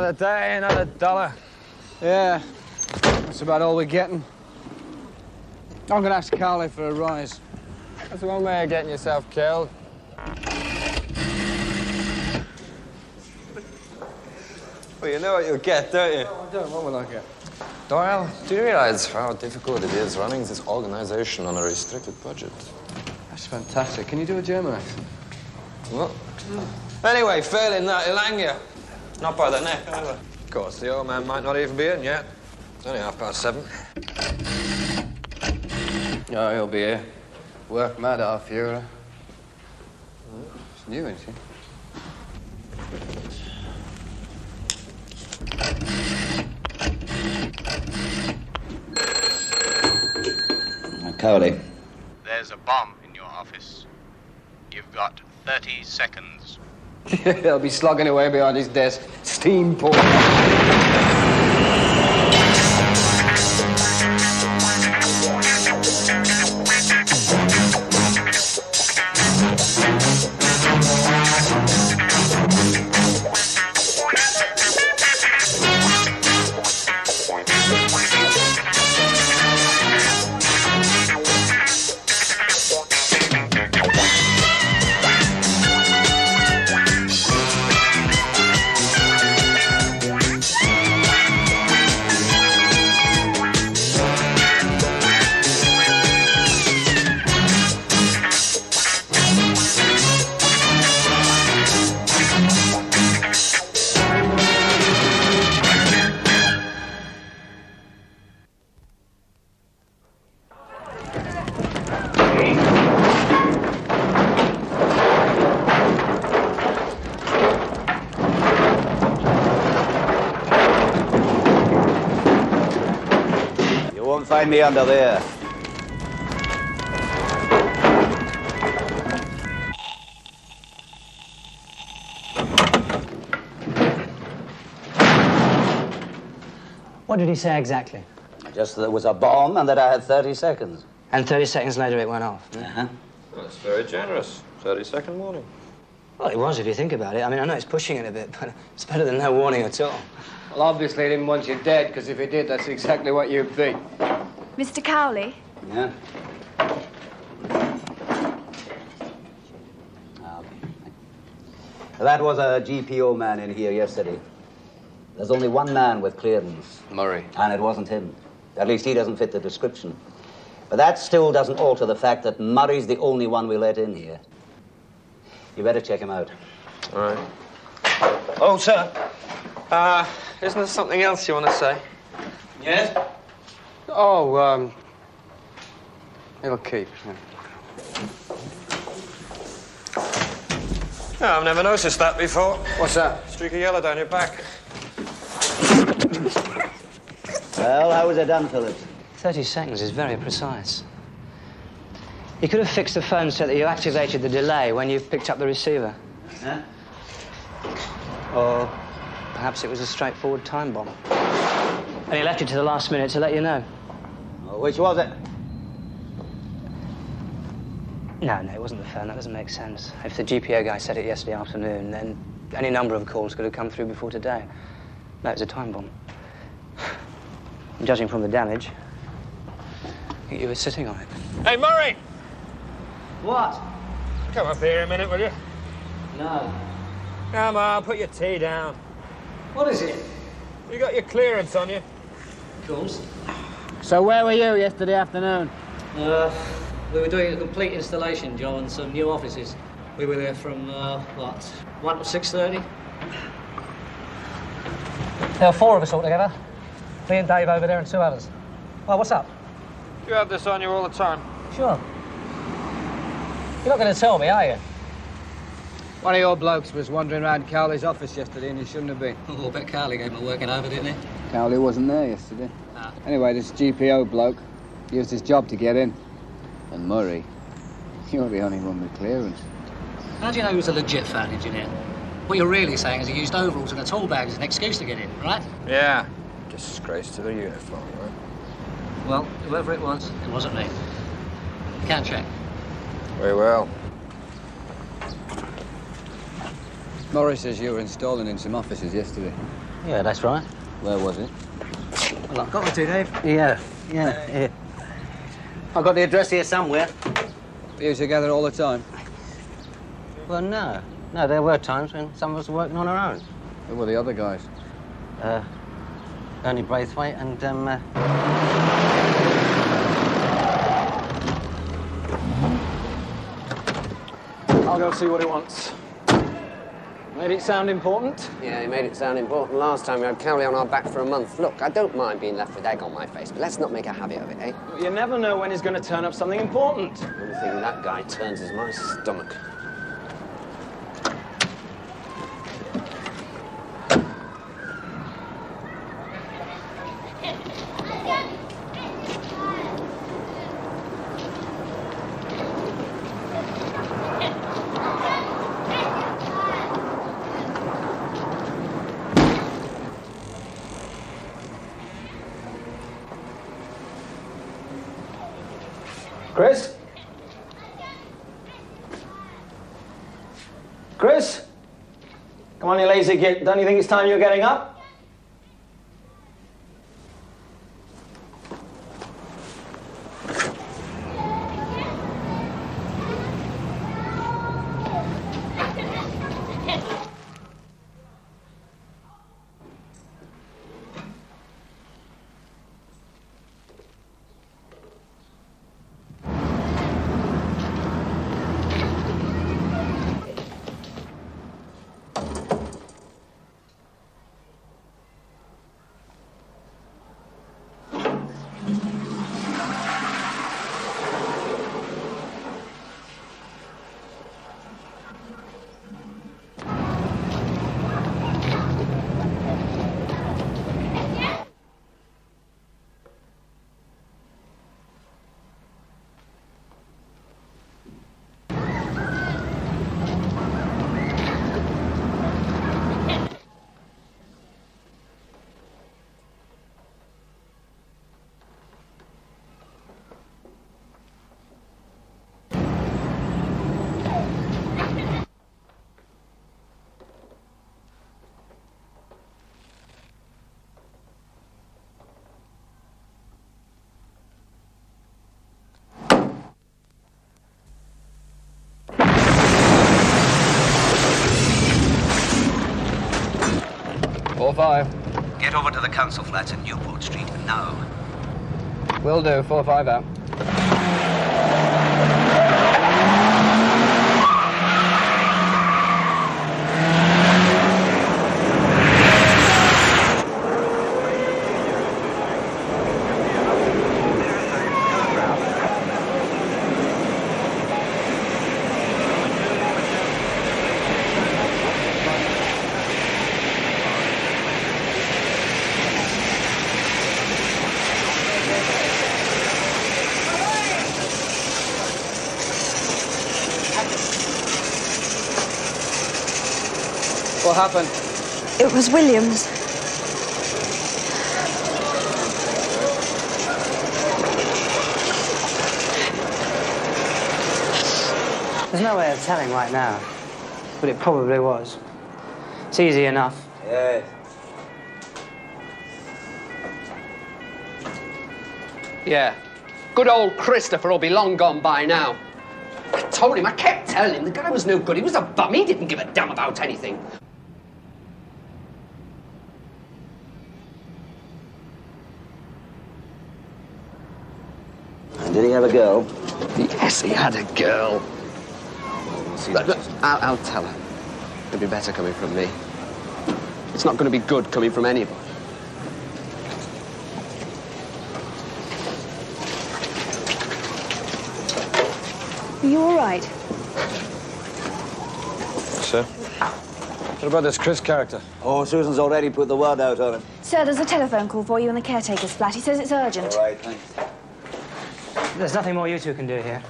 Another day, another dollar. Yeah, that's about all we're getting. I'm gonna ask Carly for a rise. That's one way of getting yourself killed. Well, you know what you'll get, don't you? No, I don't. What will I get? Doyle, do you realise how difficult it is running this organisation on a restricted budget? That's fantastic. Can you do a German accent? What? Anyway, failing that, he'll hang you. Not by the neck, either. Of course, the old man might not even be in yet. It's only 7:30. Oh, he'll be here. Work mad, our Führer. It's new, isn't she? Cowley. There's a bomb in your office. You've got 30 seconds. He'll be slogging away behind his desk. Steam pour. Find me under there. What did he say exactly? Just that there was a bomb and that I had 30 seconds. And 30 seconds later it went off? Uh-huh. Well, that's very generous. 30-second warning. Well, it was, if you think about it. I mean, I know it's pushing it a bit, but it's better than no warning at all. Well, obviously he didn't want you dead, because if he did, that's exactly what you'd be. Mr. Cowley? Yeah? That was a GPO man in here yesterday. There's only one man with clearance. Murray. And it wasn't him. At least he doesn't fit the description. But that still doesn't alter the fact that Murray's the only one we let in here. You better check him out. All right. Oh, sir. Isn't there something else you want to say? Yes? Oh, it'll keep. No, I've never noticed that before. What's that? Streak of yellow down your back. Well, how was it done, Phillips? 30 seconds is very precise. You could have fixed the phone so that you activated the delay when you picked up the receiver. Huh? Or perhaps it was a straightforward time bomb. And he left it to the last minute to let you know. Oh, which was it? No, it wasn't the phone. That doesn't make sense. If the GPO guy said it yesterday afternoon, then any number of calls could have come through before today. No, it was a time bomb. Judging from the damage, I think you were sitting on it. Hey, Murray! What? Come up here a minute, will you? No. Come on, put your tea down. What is it? You got your clearance on you? Of course. So where were you yesterday afternoon? We were doing a complete installation, Joe, on some new offices. We were there from, 1 to 6:30? There were 4 of us all together. Me and Dave over there and 2 others. Well, what's up? You have this on you all the time? Sure. You're not going to tell me, are you? One of your blokes was wandering around Cowley's office yesterday and he shouldn't have been. Oh, I bet Carly gave him a working over, didn't he? Cowley wasn't there yesterday. Ah. Anyway, this GPO bloke used his job to get in. And Murray, you're the only one with clearance. How do you know he was a legit fan engineer? What you're really saying is he used overalls and a tool bag as an excuse to get in, right? Yeah. Disgrace to the uniform, right? Well, whoever it wasn't me. Can't check. Very well. Murray says you were installing in some offices yesterday. Yeah, that's right. Where was it? Well, I've got the two, Dave. Yeah. I've got the address here somewhere. Were you together all the time? Well, no. No, there were times when some of us were working on our own. Who were the other guys? Ernie Braithwaite and, I'll go see what he wants. Made it sound important? Yeah, he made it sound important last time. We had Cowley on our back for a month. Look, I don't mind being left with egg on my face, but let's not make a habit of it, eh? You never know when he's going to turn up something important. The only thing that guy turns is my stomach. Chris? Chris? Come on, you lazy git. Don't you think it's time you're getting up? Get over to the council flats in Newport Street now. Will do. 4-5 out. What happened? It was Williams. There's no way of telling right now, but it probably was. It's easy enough. Yeah. Yeah. Good old Christopher will be long gone by now. I told him, I kept telling him, the guy was no good. He was a bum. He didn't give a damn about anything. And did he have a girl? Yes, he had a girl. Look, I'll tell her. It'll be better coming from me. It's not going to be good coming from anybody. Are you all right? Sir? What about this Chris character? Oh, Susan's already put the word out on him. Sir, there's a telephone call for you in the caretaker's flat. He says it's urgent. All right, thanks. There's nothing more you two can do here.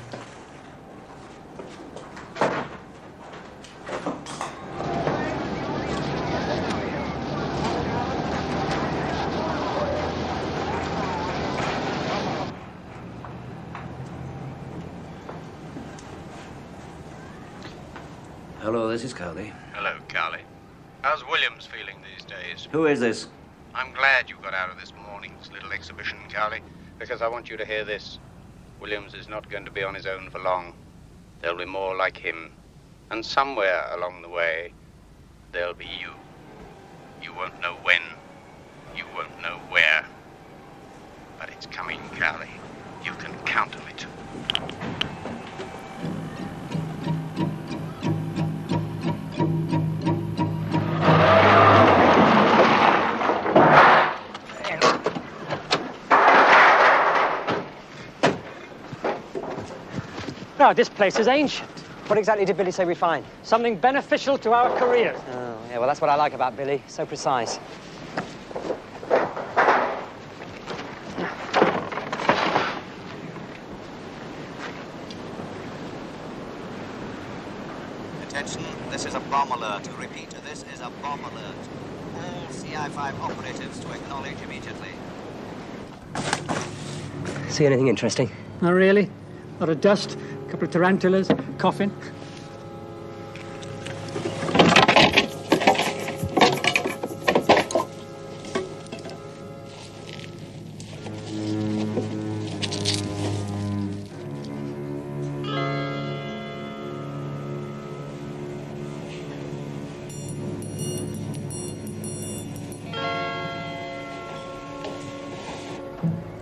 Hello, this is Cowley. Hello, Cowley. How's Williams feeling these days? Who is this? I'm glad you got out of this morning's little exhibition, Cowley, because I want you to hear this. Williams is not going to be on his own for long. There'll be more like him. And somewhere along the way, there'll be you. You won't know when. You won't know where. But it's coming, Cowley. You can count on it. No, this place is ancient. What exactly did Billy say we find? Something beneficial to our careers. Oh, yeah, well, that's what I like about Billy. So precise. Attention, this is a bomb alert. Repeat, this is a bomb alert. All Ci5 operatives to acknowledge immediately. See anything interesting? Not really. A lot of dust, a couple of tarantulas, coffin.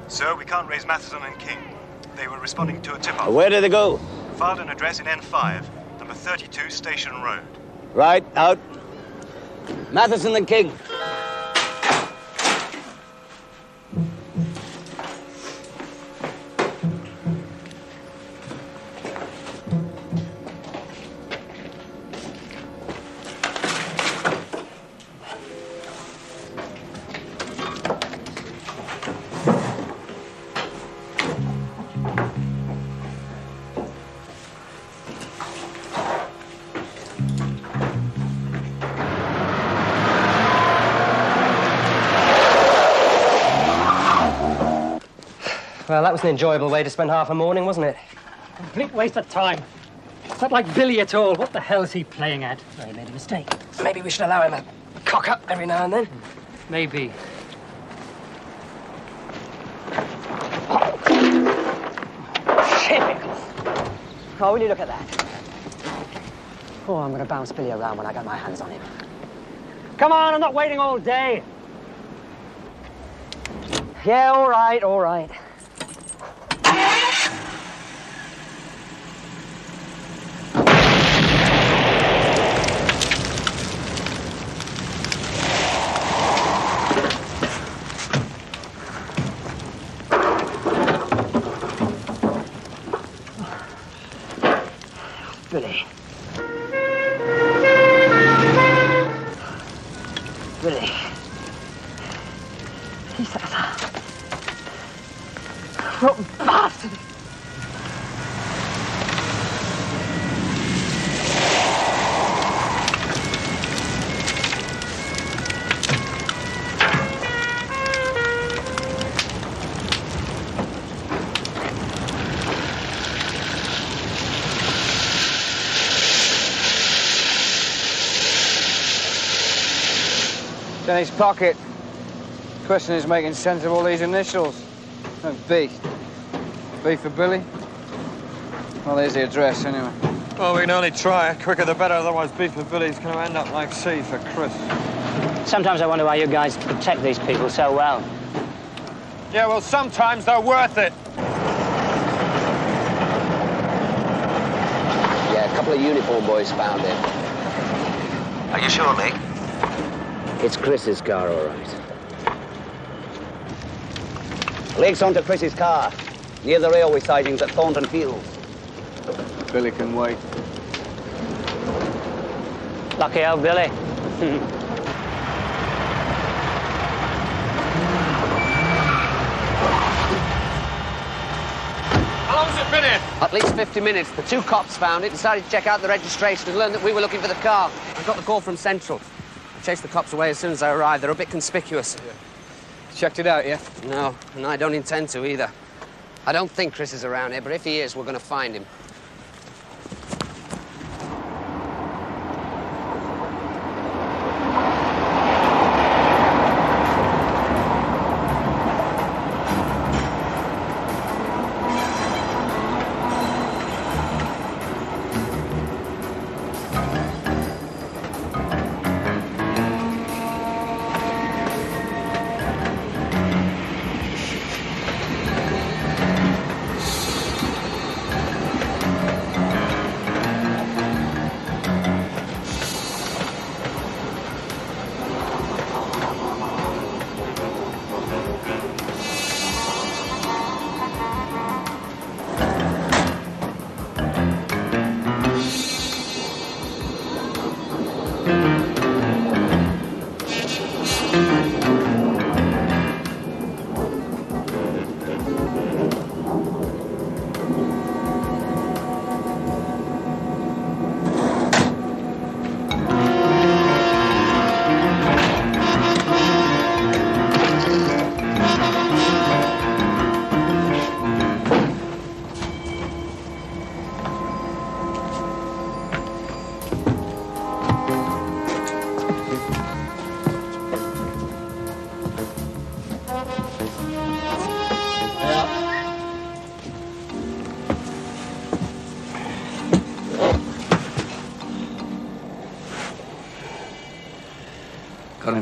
Sir, we can't raise Matheson and King. They were responding to a tip-off. Where did they go? Filed an address in N5, number 32 Station Road. Right, out. Matheson and King. Well, that was an enjoyable way to spend half a morning, wasn't it? Complete waste of time. It's not like Billy at all. What the hell is he playing at? Well, he made a mistake. Maybe we should allow him a cock up every now and then. Maybe. Typical. Oh, will you look at that? Oh, I'm going to bounce Billy around when I get my hands on him. Come on, I'm not waiting all day. Yeah, all right, all right. Billy. Billy. He set us up. Rotten bastard! It's in his pocket. The question is making sense of all these initials. And B. B for Billy? Well, there's the address, anyway. Well, we can only try. Quicker the better, otherwise B for Billy's going to end up like C for Chris. Sometimes I wonder why you guys protect these people so well. Yeah, well, sometimes they're worth it. Yeah, a couple of uniform boys found it. Are you sure, Lee? It's Chris's car, all right. Lake's onto Chris's car, near the railway sidings at Thornton Fields. Billy can wait. Lucky old Billy. How long's it been here? At least 50 minutes. The two cops found it, decided to check out the registration and learned that we were looking for the car. I got the call from Central. I chased the cops away as soon as I arrived. They're a bit conspicuous. Yeah. Checked it out, yeah? No, and I don't intend to either. I don't think Chris is around here, but if he is, we're going to find him.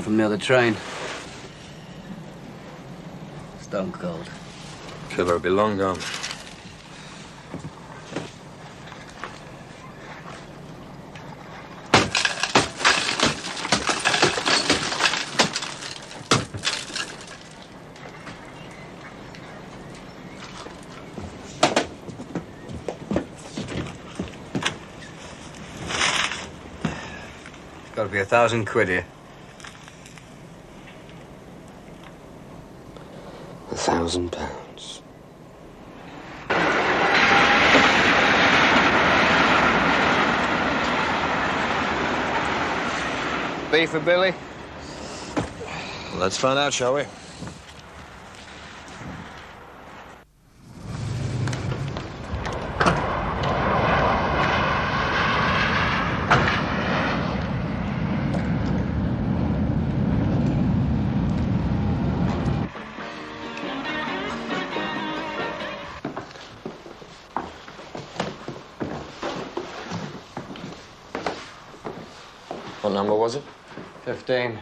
from near the train. Stone cold. Killer will be long gone. Got to be £1,000 here. £1,000. B for Billy. Let's find out, shall we? What number was it? 15.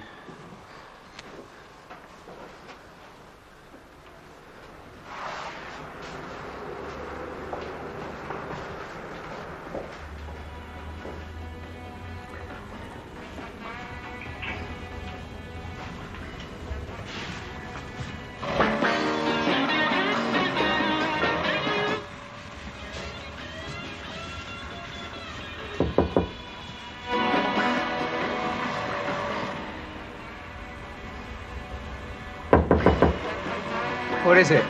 What is it?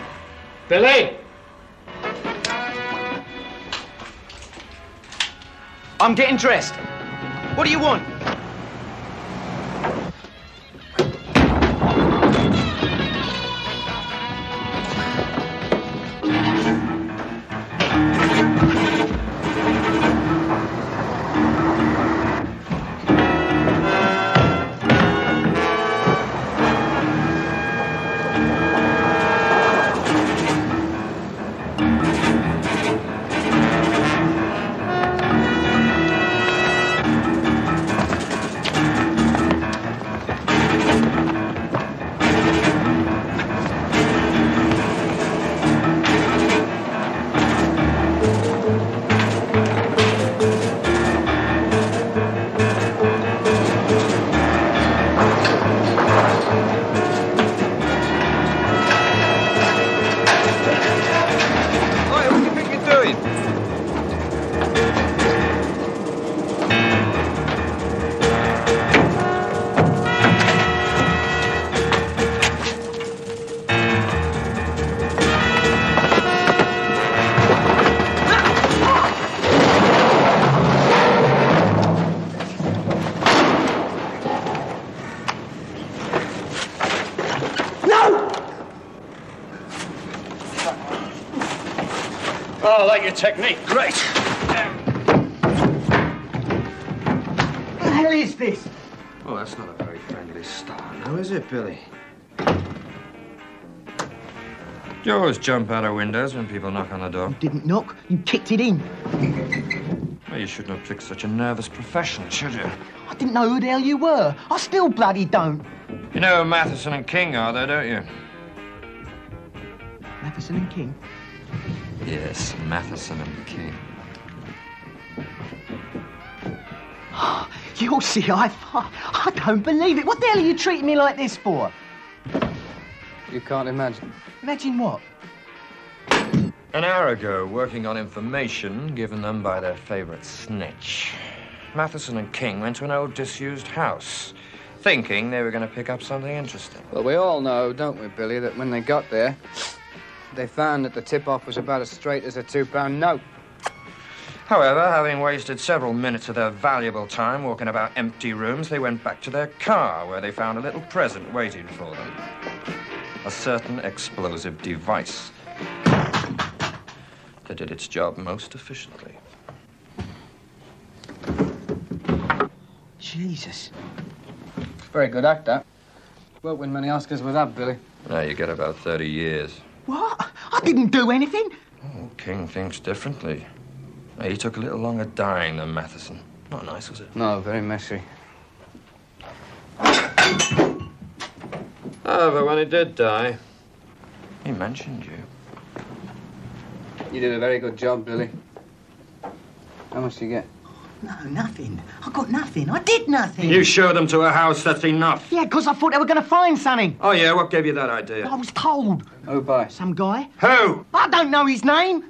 Billy! I'm getting dressed. What do you want? Oh, I like your technique. Great. What the hell is this? Well, that's not a very friendly start, now, is it, Billy? You always jump out of windows when people knock on the door. You didn't knock, you kicked it in. Well, you shouldn't have picked such a nervous profession, should you? I didn't know who the hell you were. I still bloody don't. You know who Matheson and King are, though, don't you? Matheson and King? Yes, Matheson and King. You'll see, I don't believe it. What the hell are you treating me like this for? You can't imagine. Imagine what? An hour ago, working on information given them by their favourite snitch, Matheson and King went to an old disused house, thinking they were going to pick up something interesting. Well, we all know, don't we, Billy, that when they got there, they found that the tip-off was about as straight as a £2 note. However, having wasted several minutes of their valuable time walking about empty rooms, they went back to their car, where they found a little present waiting for them. A certain explosive device that did its job most efficiently. Jesus. Very good act, that. Won't win many Oscars with that, Billy. Now you get about 30 years. What? I didn't do anything. Oh, King thinks differently. He took a little longer dying than Matheson. Not nice, was it? No, very messy. Oh, but when he did die, he mentioned you. You did a very good job, Billy. How much do you get? No, nothing. I got nothing. I did nothing. You showed them to a house, that's enough. Yeah, because I thought they were going to find something. Oh, yeah? What gave you that idea? I was told. Who by? Some guy. Who? I don't know his name.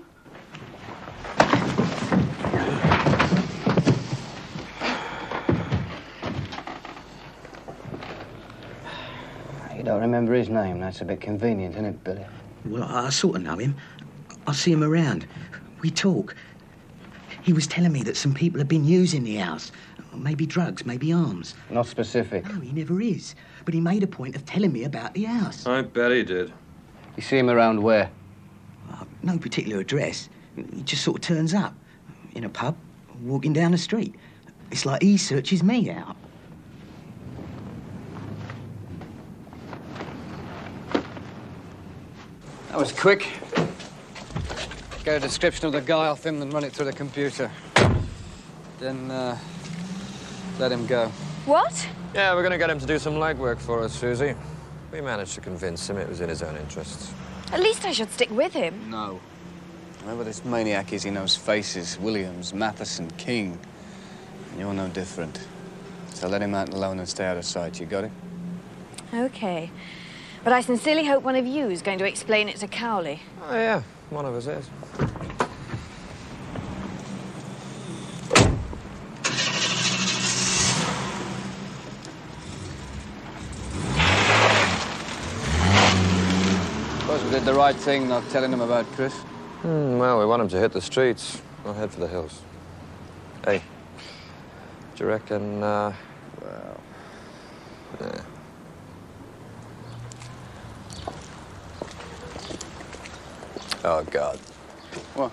You don't remember his name. That's a bit convenient, isn't it, Billy? Well, I sort of know him. I see him around. We talk. He was telling me that some people have been using the house. Maybe drugs, maybe arms. Not specific. No, he never is. But he made a point of telling me about the house. I bet he did. You see him around where? No particular address. He just sort of turns up. In a pub, walking down the street. It's like he searches me out. That was quick. Get a description of the guy off him and run it through the computer. Then, let him go. What? Yeah, we're going to get him to do some legwork for us, Susie. We managed to convince him it was in his own interests. At least I should stick with him. No. Whoever this maniac is, he knows faces. Williams, Matheson, King. And you're no different. So let him out alone and stay out of sight. You got it? OK. But I sincerely hope one of you is going to explain it to Cowley. Oh, yeah. One of us is. Suppose we did the right thing not telling him about Chris. Well, we want him to hit the streets, not head for the hills. Hey, do you reckon, well... Yeah. Oh, God. What?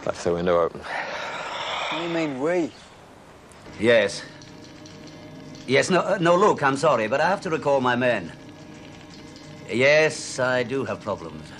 Left the window open. What do you mean, we? Yes. Yes, no, look, I'm sorry, but I have to recall my men. Yes, I do have problems.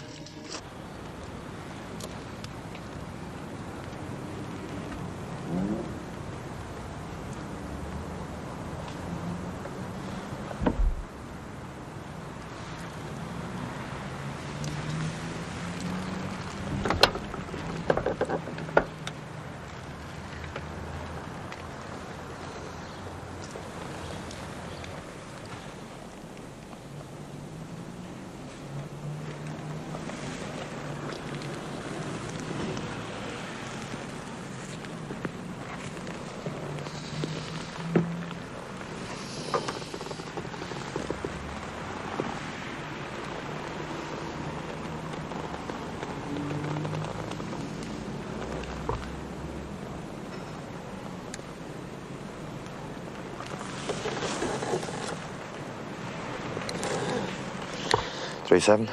.37.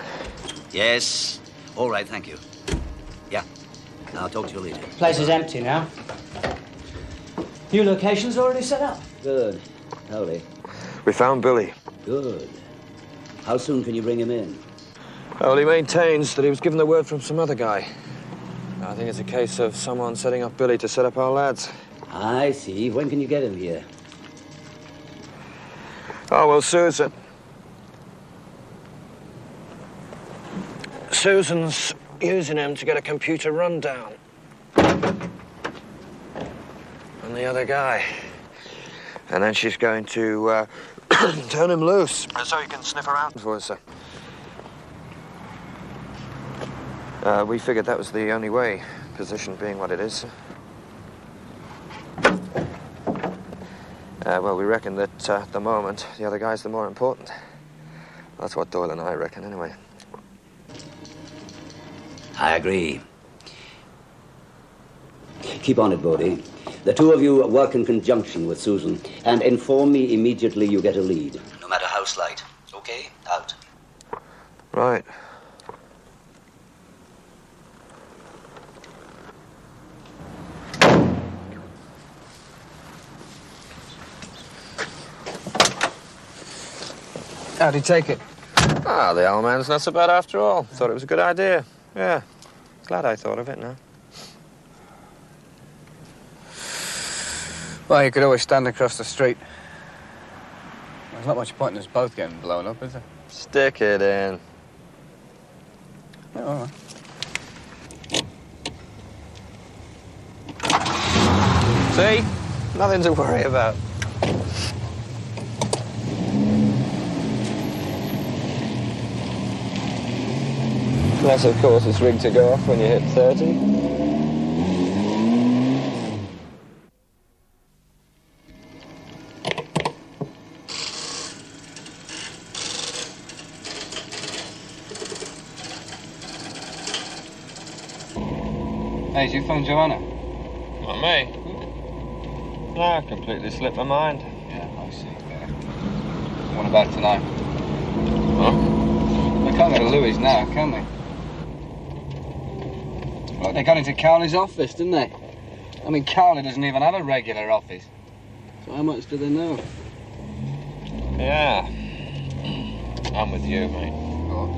Yes. All right, thank you. Yeah. I'll talk to you later. Place is empty now. New location's already set up. Good. Howdy. We found Billy. Good. How soon can you bring him in? Well, he maintains that he was given the word from some other guy. I think it's a case of someone setting up Billy to set up our lads. I see. When can you get him here? Oh, well, Susan's using him to get a computer rundown. And the other guy. And then she's going to turn him loose. So he can sniff around for us, sir. We figured that was the only way, position being what it is. Well, we reckon that at the moment, the other guy's the more important. That's what Doyle and I reckon, anyway. I agree. Keep on it, Bodie. The two of you work in conjunction with Susan and inform me immediately you get a lead, no matter how slight. Okay? Out. Right. How'd he take it? Ah, the old man's not so bad after all. Thought it was a good idea. Yeah. Glad I thought of it now. Well, you could always stand across the street. There's not much point in us both getting blown up, is there? Stick it in. Yeah, all right. See? Nothing to worry about. Unless, of course, it's rigged to go off when you hit 30. Hey, did you phone Joanna? Not me. No, I completely slipped my mind. Yeah, I see. What about tonight? Huh? We can't go to Louis now, can we? Look, they got into Cowley's office, didn't they? I mean, Cowley doesn't even have a regular office. So how much do they know? Yeah. I'm with you, mate. Thoughts?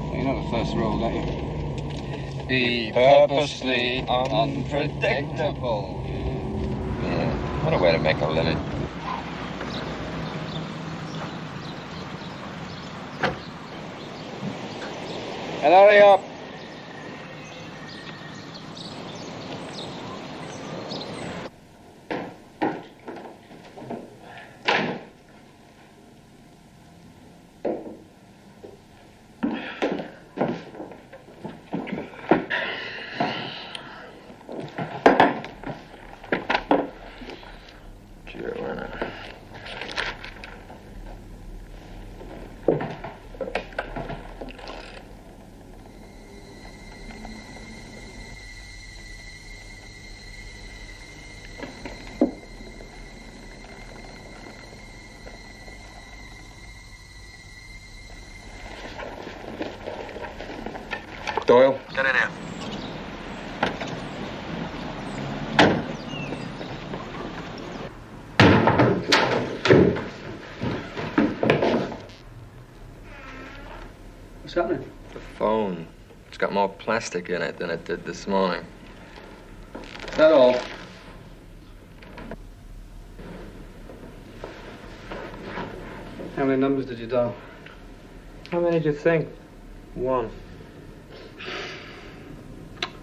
Well, you know the first rule, don't you? Be purposely unpredictable. Yeah, what a way to make a living. And hurry up. Doyle? Get in here. What's happening? The phone. It's got more plastic in it than it did this morning. Is that all? How many numbers did you dial? How many do you think? One.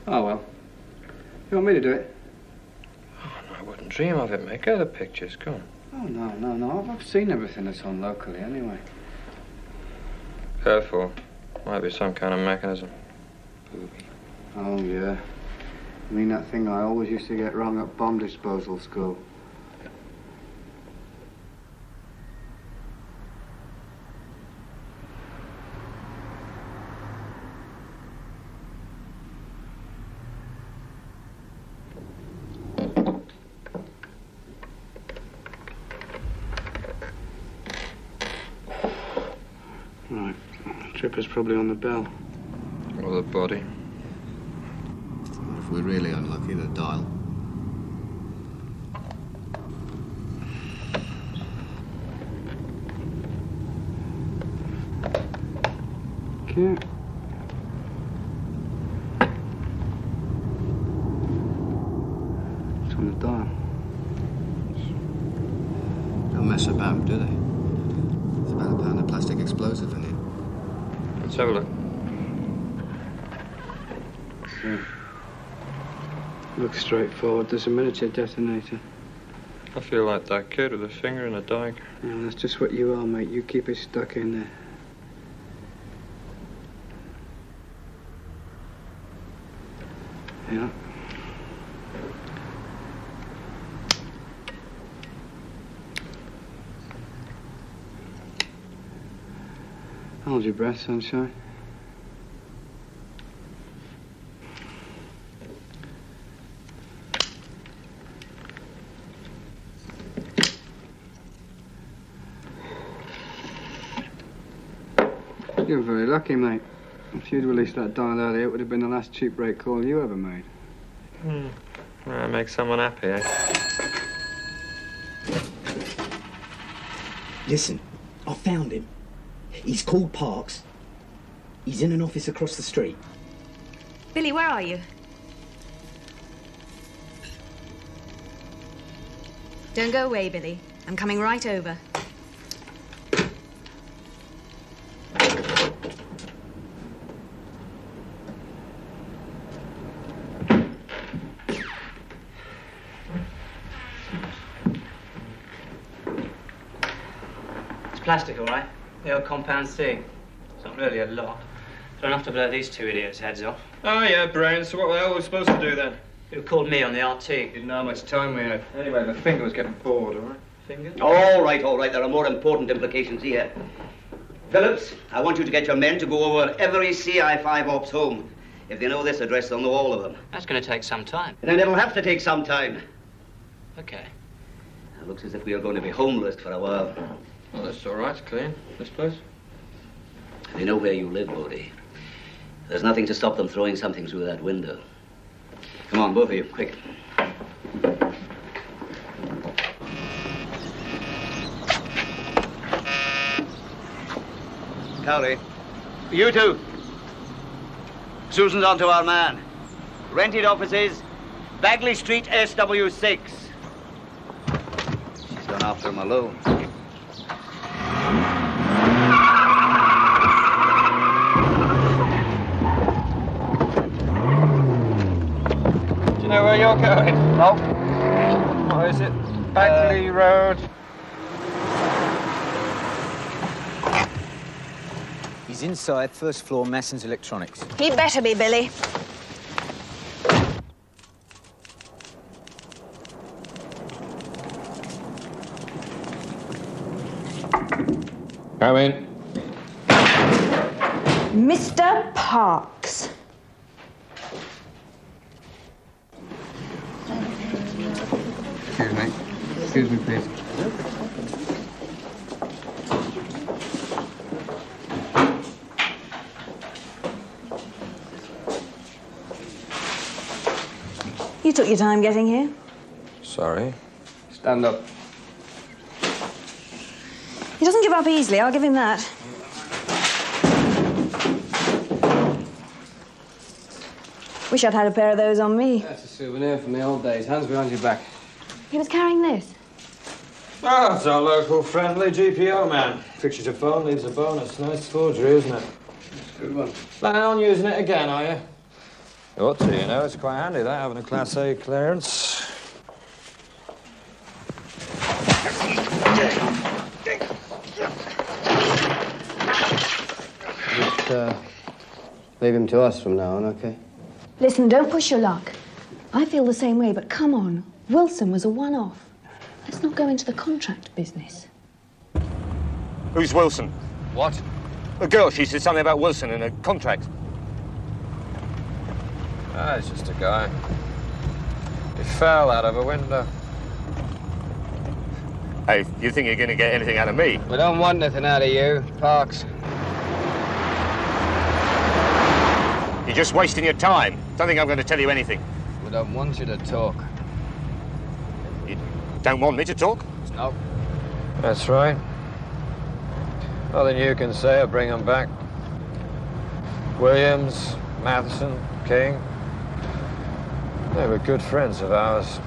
Oh, well. You want me to do it? Oh, no, I wouldn't dream of it, mate. Get the pictures, come on. Oh, no. I've seen everything that's on locally anyway. Careful. Might be some kind of mechanism. Oh, yeah. I mean that thing I always used to get wrong at bomb disposal school. Right. Tripper's probably on the bell. Or the body. If we're really unlucky, the dial. Cute. It's on the dial. Don't mess about, do they? There's about a pound of plastic explosive in it. Let's have a look. Yeah. Looks straightforward. There's a miniature detonator. I feel like that kid with a finger in a dike. Yeah, that's just what you are, mate. You keep it stuck in there. Yeah. Hold your breath, sunshine. You're very lucky, mate. If you'd released that dial earlier, it would have been the last cheap rate call you ever made. That makes someone happy, eh? Listen, I found him. He's called Parks. He's in an office across the street. Billy, where are you? Don't go away, Billy. I'm coming right over. It's plastic, all right? The old compound C. It's not really a lot. But enough to blow these two idiots' heads off. Oh, yeah, brains. So what the hell were we supposed to do then? You called me on the RT. Didn't know how much time we had. Anyway, my finger was getting bored, all right? Finger? All right, all right. There are more important implications here. Phillips, I want you to get your men to go over every CI5 ops home. If they know this address, they'll know all of them. That's going to take some time. And then it'll have to take some time. Okay. It looks as if we are going to be homeless for a while. Well, that's all right. It's clean, this place. They know where you live, Bodie. There's nothing to stop them throwing something through that window. Come on, both of you, quick. Cowley, you two. Susan's on to our man. Rented offices, Bagley Street, SW6. She's gone after him alone. Do you know where you're going? No. What is it? Bagley Road. He's inside, first floor, Masson's Electronics. He'd better be, Billy. Come in. Mr. Parks. Excuse me. Excuse me, please. You took your time getting here. Sorry. Stand up. He doesn't give up easily, I'll give him that. Wish I'd had a pair of those on me. That's a souvenir from the old days. Hands behind your back. He was carrying this. Oh, it's our local friendly GPO man. Fixtures a phone, leaves a bonus. Nice forgery, isn't it? It's a good one. Planning on using it again, are you? You ought to, you know. It's quite handy, that, having a Class A clearance. Just, leave him to us from now on, okay? Listen, don't push your luck. I feel the same way, but come on. Wilson was a one-off. Let's not go into the contract business. Who's Wilson? What? The girl, she said something about Wilson in a contract. Ah, it's just a guy. He fell out of a window. Hey, you think you're going to get anything out of me? We don't want nothing out of you, Parks. You're just wasting your time. Don't think I'm going to tell you anything. We don't want you to talk. You don't want me to talk? No. That's right. Nothing you can say will bring him back. Williams, Matheson, King. They were good friends of ours.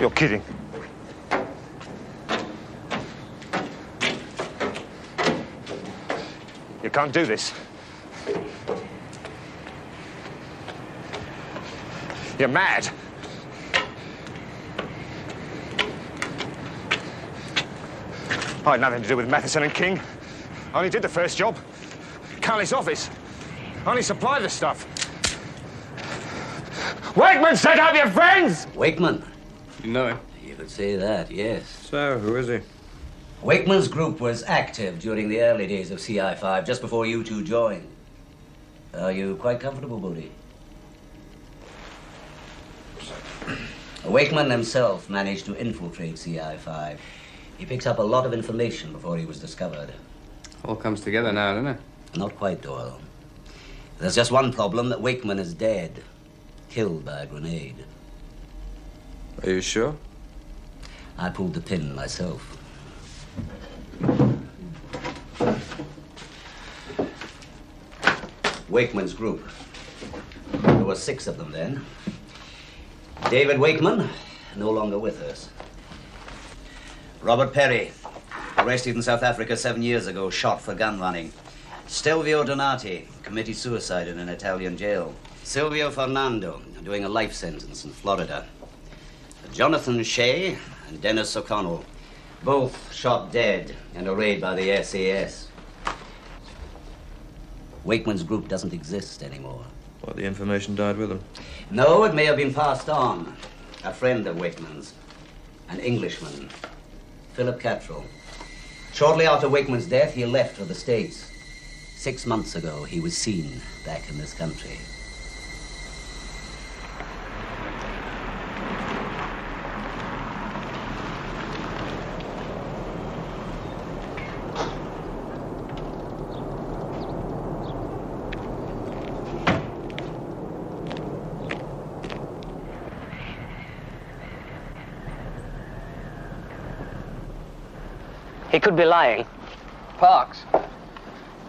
You're kidding. You can't do this. You're mad. I had nothing to do with Matheson and King. I only did the first job. Carly's office. I only supplied the stuff. Wakeman set up your friends! Wakeman? You know him? You could say that, yes. So, who is he? Wakeman's group was active during the early days of CI5, just before you two joined. Are you quite comfortable, Bodie? Wakeman himself managed to infiltrate CI5. He picks up a lot of information before he was discovered. All comes together now, doesn't it? Not quite, Doyle. There's just one problem, that Wakeman is dead. Killed by a grenade. Are you sure? I pulled the pin myself. Wakeman's group. There were 6 of them then. David Wakeman, no longer with us. Robert Perry, arrested in South Africa 7 years ago, shot for gun running. Stelvio Donati, committed suicide in an Italian jail. Silvio Fernando, doing a life sentence in Florida. Jonathan Shea and Dennis O'Connell, both shot dead in a raid by the SAS. Wakeman's group doesn't exist anymore. What, the information died with them? No, it may have been passed on. A friend of Wakeman's, an Englishman, Philip Cattrall. Shortly after Wakeman's death, he left for the States. 6 months ago, he was seen back in this country. He could be lying. Parks.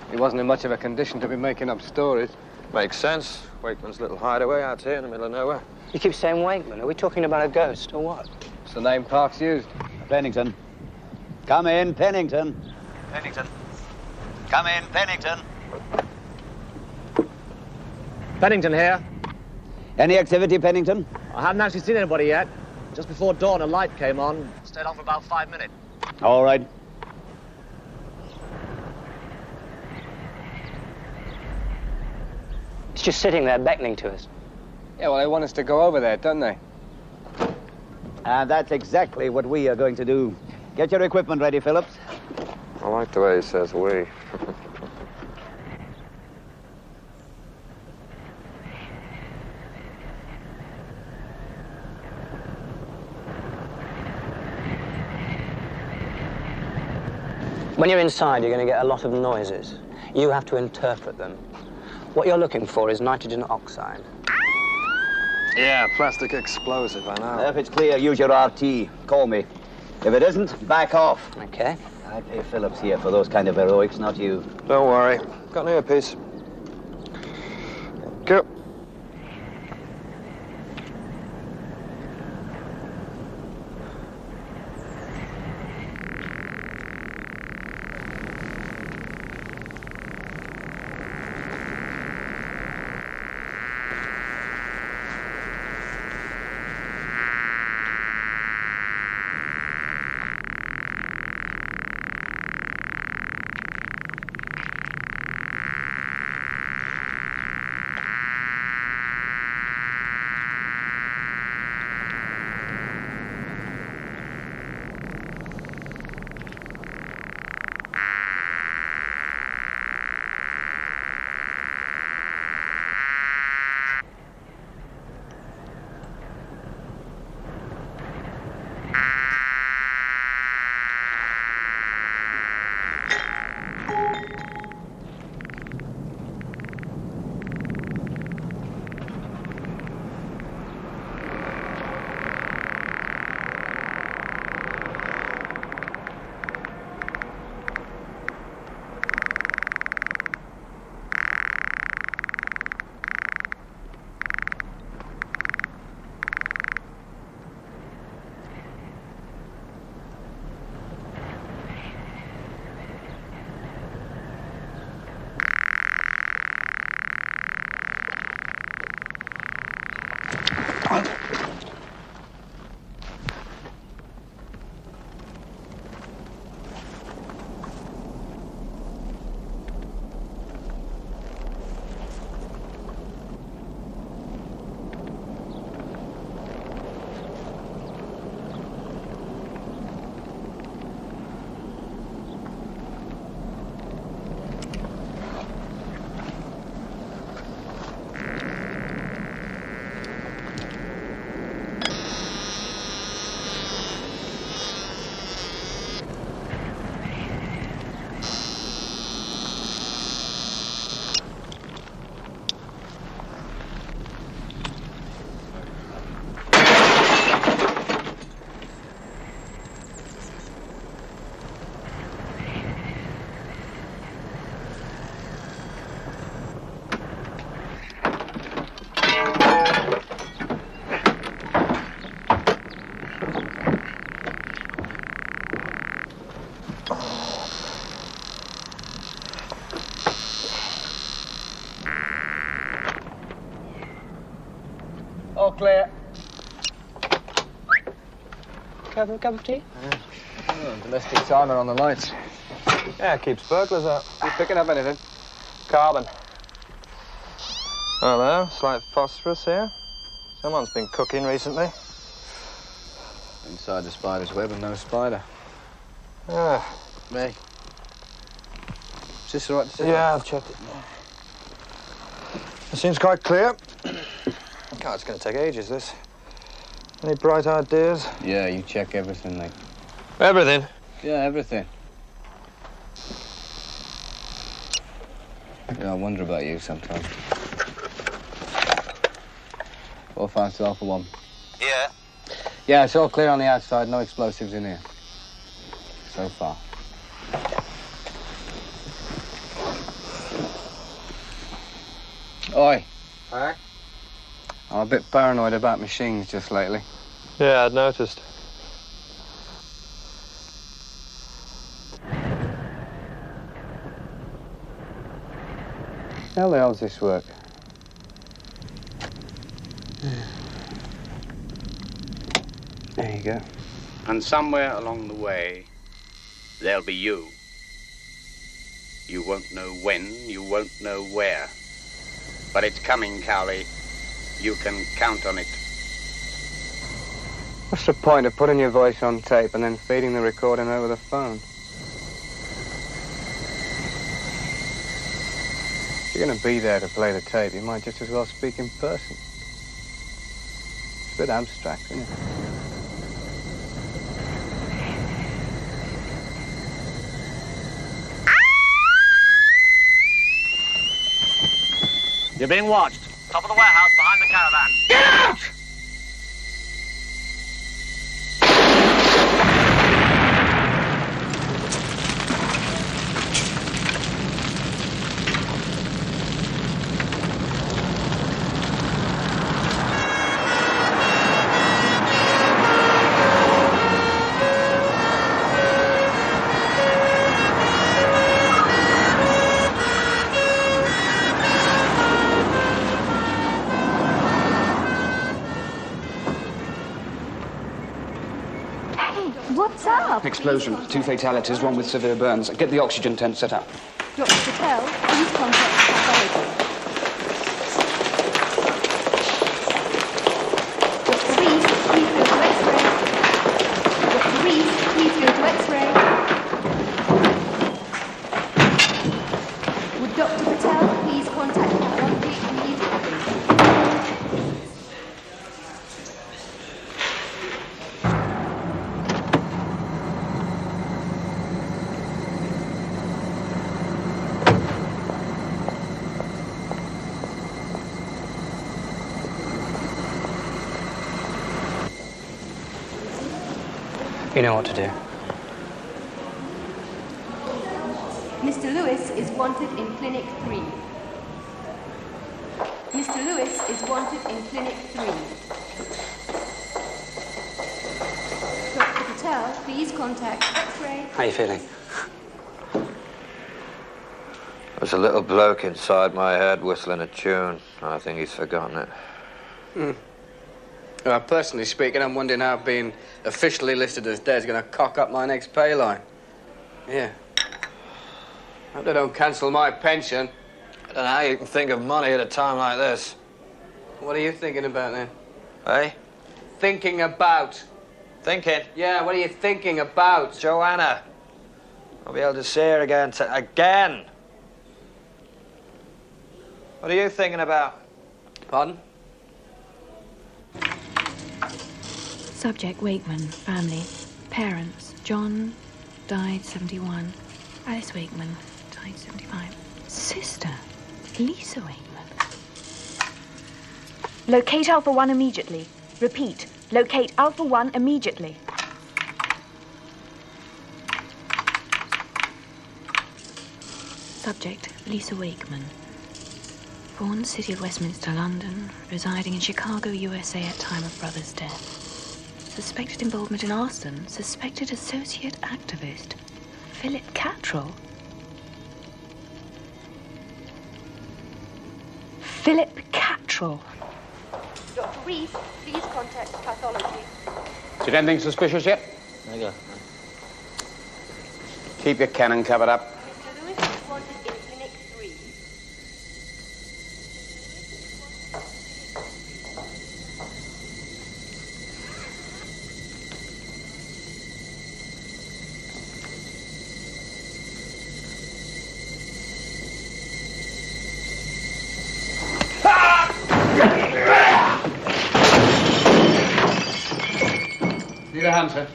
He wasn't in much of a condition to be making up stories. Makes sense. Wakeman's little hideaway out here in the middle of nowhere. You keep saying Wakeman. Are we talking about a ghost or what? It's the name Parks used. Pennington. Come in, Pennington. Pennington. Come in, Pennington. Pennington here. Any activity, Pennington? I haven't actually seen anybody yet. Just before dawn, a light came on. Stayed on for about 5 minutes. All right. It's just sitting there beckoning to us. Yeah, well, they want us to go over there, don't they? And that's exactly what we are going to do. Get your equipment ready, Phillips. I like the way he says we. When you're inside, you're going to get a lot of noises. You have to interpret them. What you're looking for is nitrogen oxide. Yeah, plastic explosive, I know. If it's clear, use your RT. Call me. If it isn't, back off. Okay. I pay Phillips here for those kind of heroics, not you. Don't worry. Got an earpiece. Go. All clear. Have a cup of tea? Yeah. Oh, domestic timer on the lights. Yeah, keeps burglars out. You picking up anything? Carbon. Hello, slight phosphorus here. Someone's been cooking recently. Inside the spider's web and no spider. Ah. Me. Is this all right to see? Yeah, I've checked it. It seems quite clear. God, it's going to take ages, this. Any bright ideas? Yeah, you check everything, mate. Everything? Yeah, everything. Yeah, I wonder about you sometimes. 452 Alpha 1. Yeah. Yeah, it's all clear on the outside. No explosives in here. So far. Oi. Hi. I'm a bit paranoid about machines just lately. Yeah, I'd noticed. How the hell's this work? There you go. And somewhere along the way, there'll be you. You won't know when, you won't know where. But it's coming, Cowley. You can count on it. What's the point of putting your voice on tape and then feeding the recording over the phone? If you're going to be there to play the tape, you might just as well speak in person. It's a bit abstract, isn't it? You're being watched. Top of the warehouse behind the caravan. Get out! What's up? Explosion. 2 fatalities, one with severe burns. Get the oxygen tent set up. Dr. Patel, please contact pathology. Dr. Reese, please go to X-ray. Dr. Reese, please go to X-ray. Would Dr. Patel please contact pathology immediately? You know what to do. Mr. Lewis is wanted in Clinic 3. Mr. Lewis is wanted in Clinic 3. Dr. Patel, please contact X-ray. How are you feeling? There's a little bloke inside my head whistling a tune. I think he's forgotten it. Personally speaking, I'm wondering how being officially listed as dead is going to cock up my next pay line. Yeah. Hope they don't cancel my pension. I don't know how you can think of money at a time like this. What are you thinking about then? Eh? Thinking about. Thinking? Yeah, what are you thinking about? Joanna. I'll be able to see her again. Again! What are you thinking about? Pardon? Subject Wakeman, family, parents, John, died 71. Alice Wakeman, died 75. Sister, Lisa Wakeman. Locate Alpha 1 immediately. Repeat, locate Alpha 1 immediately. Subject, Lisa Wakeman. Born City of Westminster, London, residing in Chicago, USA at time of brother's death. Suspected involvement in arson. Suspected associate activist. Philip Cattrall. Philip Cattrall. Dr. Reese, please contact pathology. Is it anything suspicious yet? There you go. Keep your cannon covered up. Mr. Lewis is wanted in Clinic 3. Need a hand, sir?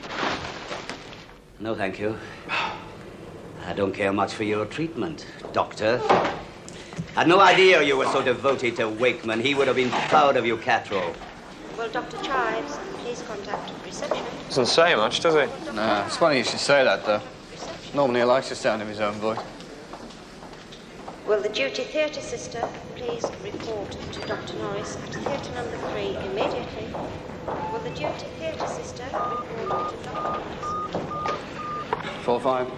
No, thank you. I don't care much for your treatment, Doctor. Had no idea you were so devoted to Wakeman. He would have been proud of you, Catrol. Will Dr. Chives please contact reception? Doesn't say much, does he? Nah, it's funny you should say that, though. Normally he likes the sound of his own voice. Will the duty theatre sister please report to Dr. Norris at theatre number 3 immediately? Will the duty theatre sister report to Dr. Norris? 4-5.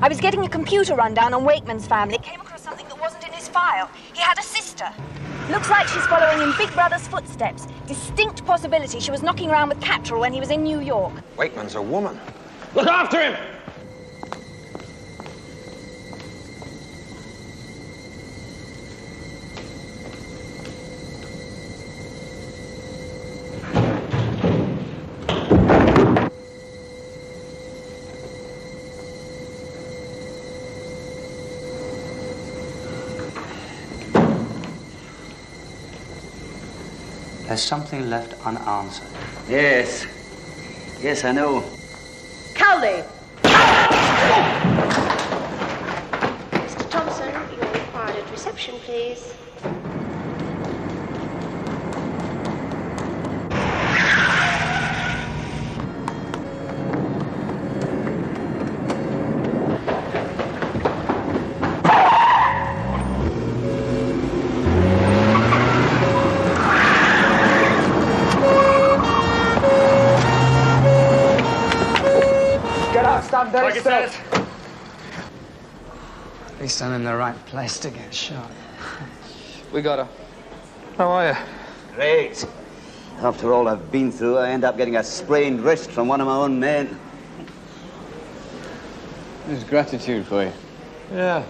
I was getting a computer rundown on Wakeman's family. Came across something that wasn't in his file. He had a sister. Looks like she's following in Big Brother's footsteps. Distinct possibility she was knocking around with Catrol when he was in New York. Wakeman's a woman. Look after him! There's something left unanswered. Yes. Yes, I know. Cowley! Mr. Thompson, you're required at reception, please. Stand very still. At least I'm in the right place to get shot. We got her. How are you? Great. After all I've been through, I end up getting a sprained wrist from one of my own men. There's gratitude for you. Yeah.